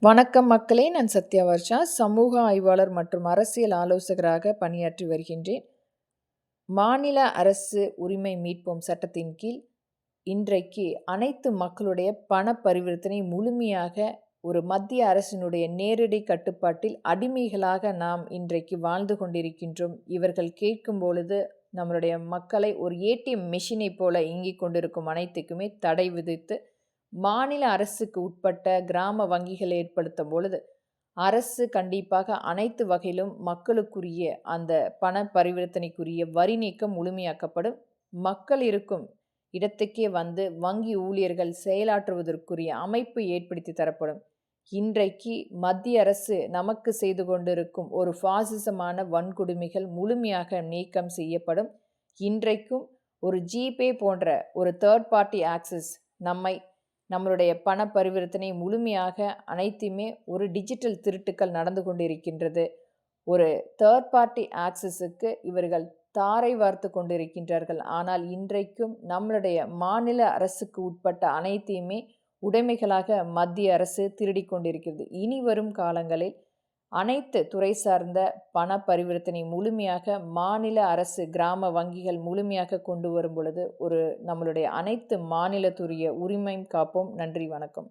வணக்கம் மக்களே, நான் சத்யா வர்ஷா, சமூக ஆய்வாளர் மற்றும் அரசியல் ஆலோசகராக பணியாற்றி வருகின்றேன். மாநில அரசு உரிமை மீட்போம் சட்டத்தின் கீழ் இன்றைக்கு அனைத்து மக்களுடைய பண பரிவர்த்தனை முழுமையாக ஒரு மத்திய அரசினுடைய நேரடி கட்டுப்பாட்டில் அடிமைகளாக நாம் இன்றைக்கு வாழ்ந்து கொண்டிருக்கின்றோம். இவர்கள் கேட்கும் பொழுது நம்மளுடைய மக்களை ஒரு ஏடிஎம் மெஷினை போல இயங்கிக் கொண்டிருக்கும் அனைத்துக்குமே தடை விதித்து மாநில அரசுக்கு உட்பட்ட கிராம வங்கிகள் ஏற்படுத்தும் பொழுது அரசு கண்டிப்பாக அனைத்து வகையிலும் மக்களுக்குரிய அந்த பண பரிவர்த்தனைக்குரிய வரி நீக்கம் முழுமையாக்கப்படும். மக்கள் இருக்கும் இடத்துக்கே வந்து வங்கி ஊழியர்கள் செயலாற்றுவதற்குரிய அமைப்பு ஏற்படுத்தி தரப்படும். இன்றைக்கு மத்திய அரசு நமக்கு செய்து கொண்டிருக்கும் ஒரு பாசிசமான வன்கொடுமைகள் முழுமையாக நீக்கம் செய்யப்படும். இன்றைக்கும் ஒரு ஜிபே போன்ற ஒரு தேர்ட் பார்ட்டி ஆக்சஸ் நம்மளுடைய பண பரிவர்த்தனை முழுமையாக அனைத்துமே ஒரு டிஜிட்டல் திருட்டுக்கள் நடந்து கொண்டிருக்கின்றது. ஒரு தேர்ட் பார்ட்டி ஆக்சஸுக்கு இவர்கள் தாரை வார்த்து கொண்டிருக்கின்றார்கள். ஆனால் இன்றைக்கும் நம்மளுடைய மாநில அரசுக்கு உட்பட்ட அனைத்தையுமே உடைமைகளாக மத்திய அரசு திருடி கொண்டிருக்கிறது. இனி வரும் காலங்களில் அனைத்து துறை சார்ந்த பண பரிவர்த்தனை முழுமையாக மாநில அரசு கிராம வங்கிகள் முழுமையாக கொண்டு வரும் பொழுது நம்மளுடைய அனைத்து மாநிலத்துடைய உரிமையும் காப்போம். நன்றி, வணக்கம்.